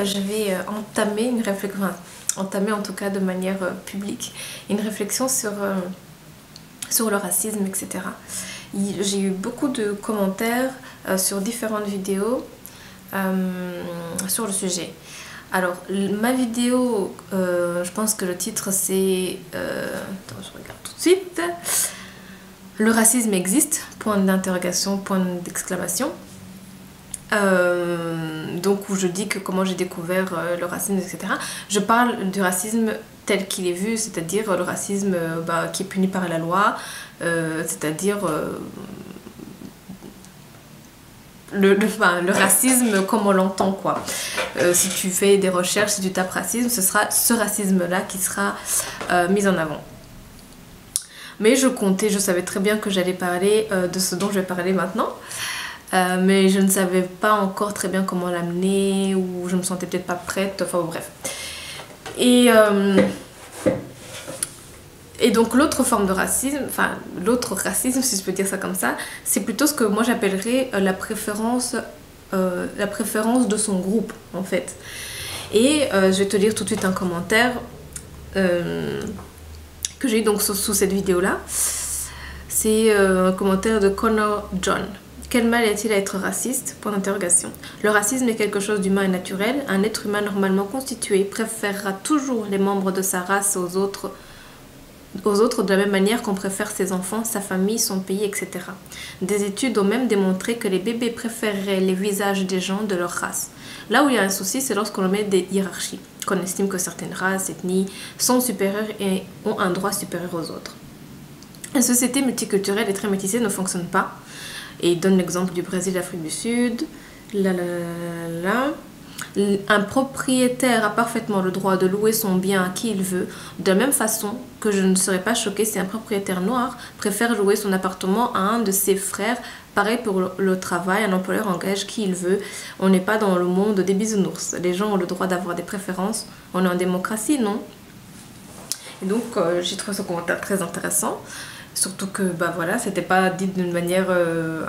je vais entamer une réflexion, enfin, entamer en tout cas de manière publique, une réflexion sur le racisme, etc. J'ai eu beaucoup de commentaires sur différentes vidéos sur le sujet. Alors, ma vidéo, je pense que le titre c'est... attends, je regarde tout de suite. Le racisme existe, point d'interrogation, point d'exclamation. Donc, où je dis que comment j'ai découvert le racisme, etc. Je parle du racisme tel qu'il est vu, c'est-à-dire le racisme qui est puni par la loi, c'est-à-dire... le racisme comme on l'entend, quoi. Si tu fais des recherches, si tu tapes racisme, ce sera ce racisme-là qui sera mis en avant. Mais je savais très bien que j'allais parler de ce dont je vais parler maintenant. Mais je ne savais pas encore très bien comment l'amener, ou je me sentais peut-être pas prête, enfin bref. Et donc l'autre forme de racisme, enfin l'autre racisme si je peux dire ça comme ça, c'est plutôt ce que moi j'appellerais la préférence de son groupe en fait. Et je vais te lire tout de suite un commentaire que j'ai eu donc sous cette vidéo là. C'est un commentaire de Connor John. Quel mal y a-t-il à être raciste? Point d'interrogation. Le racisme est quelque chose d'humain et naturel. Un être humain normalement constitué préférera toujours les membres de sa race aux autres de la même manière qu'on préfère ses enfants, sa famille, son pays, etc. Des études ont même démontré que les bébés préféreraient les visages des gens de leur race. Là où il y a un souci, c'est lorsqu'on met des hiérarchies, qu'on estime que certaines races, ethnies sont supérieures et ont un droit supérieur aux autres. Une société multiculturelle et très métissée ne fonctionne pas. Et il donne l'exemple du Brésil, l'Afrique du Sud. Un propriétaire a parfaitement le droit de louer son bien à qui il veut, de la même façon que je ne serais pas choquée si un propriétaire noir préfère louer son appartement à un de ses frères. Pareil pour le travail, un employeur engage qui il veut. On n'est pas dans le monde des bisounours. Les gens ont le droit d'avoir des préférences. On est en démocratie, non? Et donc, j'ai trouvé ce commentaire très intéressant. Surtout que voilà, c'était pas dit d'une manière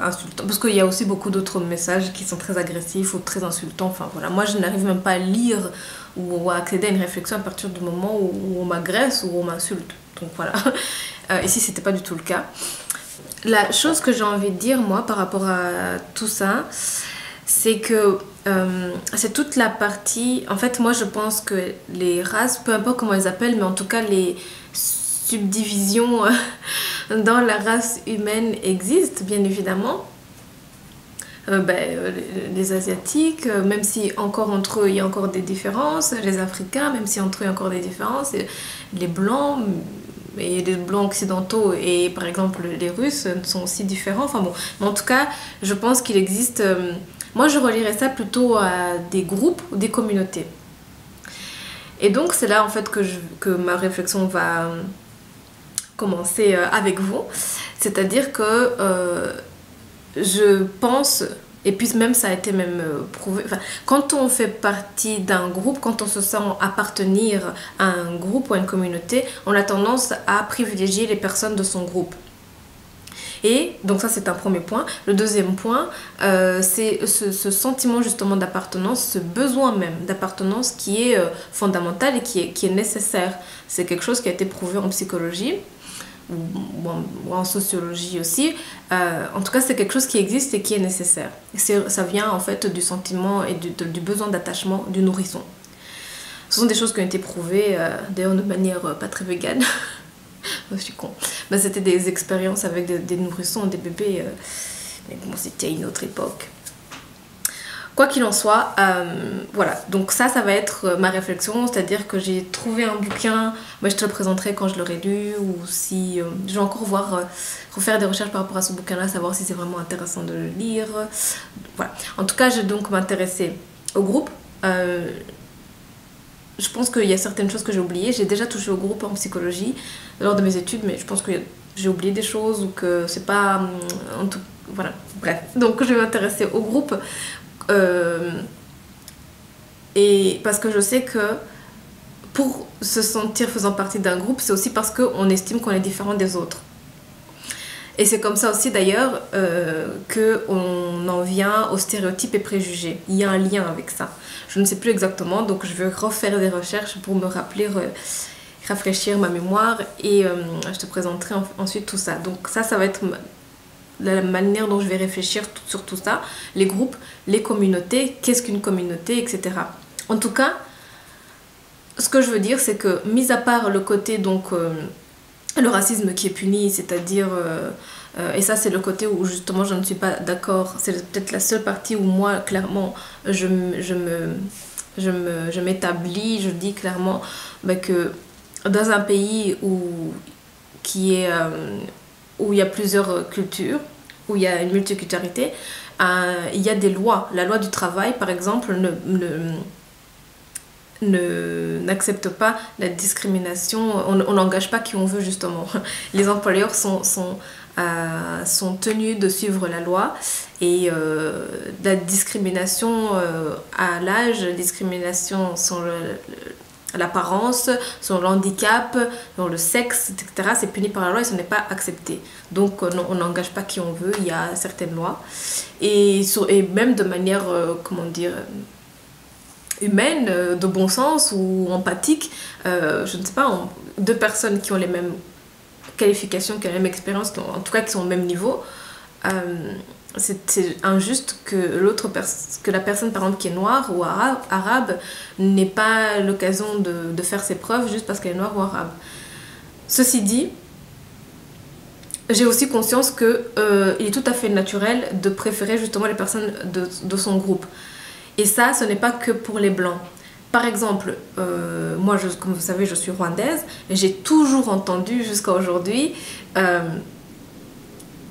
insultante. Parce qu'il y a aussi beaucoup d'autres messages qui sont très agressifs ou très insultants. Enfin voilà, moi je n'arrive même pas à lire ou à accéder à une réflexion à partir du moment où on m'agresse ou on m'insulte. Donc voilà. Ici, c'était pas du tout le cas. La chose que j'ai envie de dire, moi, par rapport à tout ça, c'est que c'est toute la partie... En fait, moi, je pense que les races, peu importe comment elles appellent, mais en tout cas, les subdivisions dans la race humaine existent, bien évidemment. Les Asiatiques, même si encore entre eux, il y a encore des différences. Les Africains, même si entre eux, il y a encore des différences. Les Blancs... Et les blancs occidentaux et par exemple les Russes sont aussi différents. Enfin bon, mais en tout cas, je pense qu'il existe... moi, je relierais ça plutôt à des groupes ou des communautés. Et donc, c'est là en fait que ma réflexion va commencer avec vous. C'est-à-dire que je pense... Et puis même ça a été même prouvé, enfin, quand on fait partie d'un groupe, quand on se sent appartenir à un groupe ou à une communauté, on a tendance à privilégier les personnes de son groupe. Et donc ça c'est un premier point. Le deuxième point, c'est ce sentiment justement d'appartenance, ce besoin même d'appartenance qui est fondamental et qui est nécessaire. C'est quelque chose qui a été prouvé en psychologie. Ou en sociologie aussi. En tout cas, c'est quelque chose qui existe et qui est nécessaire. Ça vient en fait du sentiment et du besoin d'attachement du nourrisson. Ce sont des choses qui ont été prouvées, d'ailleurs de manière pas très végane. Je suis con. Mais c'était des expériences avec des nourrissons, des bébés. Mais bon, c'était une autre époque. Quoi qu'il en soit, voilà, donc ça va être ma réflexion, c'est-à-dire que j'ai trouvé un bouquin, moi je te le présenterai quand je l'aurai lu, ou si je vais encore refaire des recherches par rapport à ce bouquin-là, savoir si c'est vraiment intéressant de le lire. Voilà. En tout cas, je vais donc m'intéresser au groupe. Je pense qu'il y a certaines choses que j'ai oubliées. J'ai déjà touché au groupe en psychologie lors de mes études, mais je pense que j'ai oublié des choses ou que c'est pas... en tout, voilà, bref. Donc je vais m'intéresser au groupe. Et parce que je sais que pour se sentir faisant partie d'un groupe, c'est aussi parce qu'on estime qu'on est différent des autres. Et c'est comme ça aussi d'ailleurs qu'on en vient aux stéréotypes et préjugés. Il y a un lien avec ça. Je ne sais plus exactement, donc je vais refaire des recherches pour me rappeler, rafraîchir ma mémoire et je te présenterai ensuite tout ça. Donc ça va être la manière dont je vais réfléchir sur tout ça. Les groupes, les communautés, qu'est-ce qu'une communauté, etc. En tout cas, ce que je veux dire, c'est que, mis à part le côté, donc, le racisme qui est puni, c'est-à-dire, et ça c'est le côté où justement je ne suis pas d'accord, c'est peut-être la seule partie où moi, clairement, je m'établis, je dis clairement que dans un pays où il y a plusieurs cultures, où il y a une multiculturalité, il y a des lois. La loi du travail, par exemple, n'accepte pas la discrimination. On n'engage pas qui on veut, justement. Les employeurs sont tenus de suivre la loi, et la discrimination à l'âge, la discrimination sur l'apparence, sur le handicap, sur le sexe, etc. c'est puni par la loi et ce n'est pas accepté. Donc on n'engage pas qui on veut, il y a certaines lois. Et même de manière, comment dire, humaine, de bon sens ou empathique, je ne sais pas, deux personnes qui ont les mêmes qualifications, qui ont la même expérience, en tout cas qui sont au même niveau, c'est injuste que la personne par exemple qui est noire ou arabe n'ait pas l'occasion de faire ses preuves juste parce qu'elle est noire ou arabe. Ceci dit, j'ai aussi conscience qu'il est tout à fait naturel de préférer justement les personnes de son groupe. Et ça, ce n'est pas que pour les blancs. Par exemple, moi, comme vous savez, je suis rwandaise, et j'ai toujours entendu jusqu'à aujourd'hui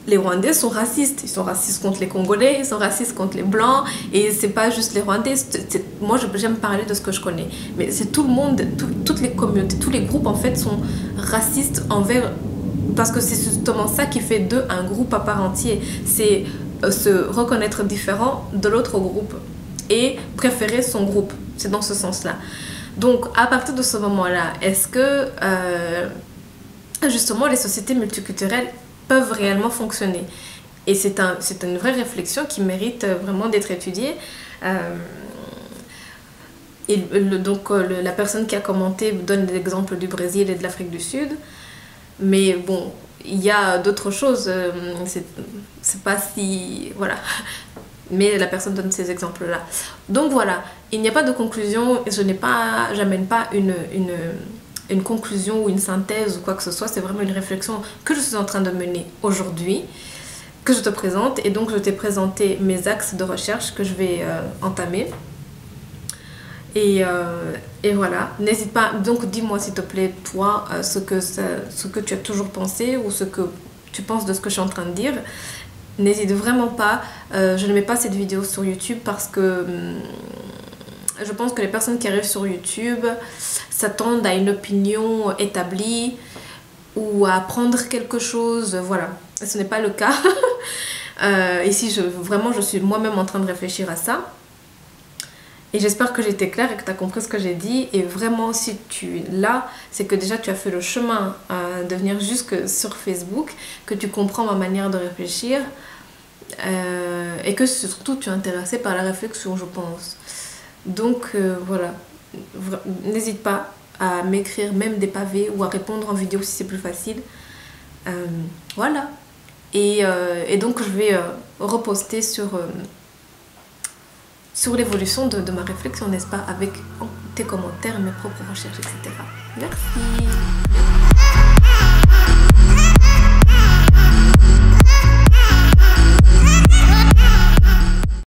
les Rwandais sont racistes. Ils sont racistes contre les Congolais, ils sont racistes contre les Blancs. Et c'est pas juste les Rwandais. Moi, j'aime parler de ce que je connais. Mais c'est tout le monde, toutes les communautés, tous les groupes, en fait, sont racistes envers... Parce que c'est justement ça qui fait d'eux un groupe à part entier. C'est se reconnaître différent de l'autre groupe et préférer son groupe. C'est dans ce sens-là. Donc, à partir de ce moment-là, est-ce que, justement, les sociétés multiculturelles peuvent réellement fonctionner? Et c'est une vraie réflexion qui mérite vraiment d'être étudiée. La personne qui a commenté donne l'exemple du Brésil et de l'Afrique du Sud. Mais bon, il y a d'autres choses. C'est pas si... Voilà. Mais la personne donne ces exemples-là. Donc voilà, il n'y a pas de conclusion. J'amène pas une conclusion ou une synthèse ou quoi que ce soit. C'est vraiment une réflexion que je suis en train de mener aujourd'hui, que je te présente. Et donc je t'ai présenté mes axes de recherche que je vais entamer. Et voilà, n'hésite pas, donc dis-moi s'il te plaît, toi, ce que tu as toujours pensé ou ce que tu penses de ce que je suis en train de dire. N'hésite vraiment pas, je ne mets pas cette vidéo sur YouTube parce que je pense que les personnes qui arrivent sur YouTube s'attendent à une opinion établie ou à apprendre quelque chose, voilà. Ce n'est pas le cas. Ici, vraiment, je suis moi-même en train de réfléchir à ça. Et j'espère que j'étais claire et que tu as compris ce que j'ai dit. Et vraiment, si tu es là, c'est que déjà tu as fait le chemin de venir jusque sur Facebook, que tu comprends ma manière de réfléchir et que surtout tu es intéressé par la réflexion, je pense. Donc voilà, n'hésite pas à m'écrire même des pavés ou à répondre en vidéo si c'est plus facile. Voilà. Et donc je vais reposter sur l'évolution de ma réflexion, n'est-ce pas, avec tes commentaires, mes propres recherches, etc. Merci.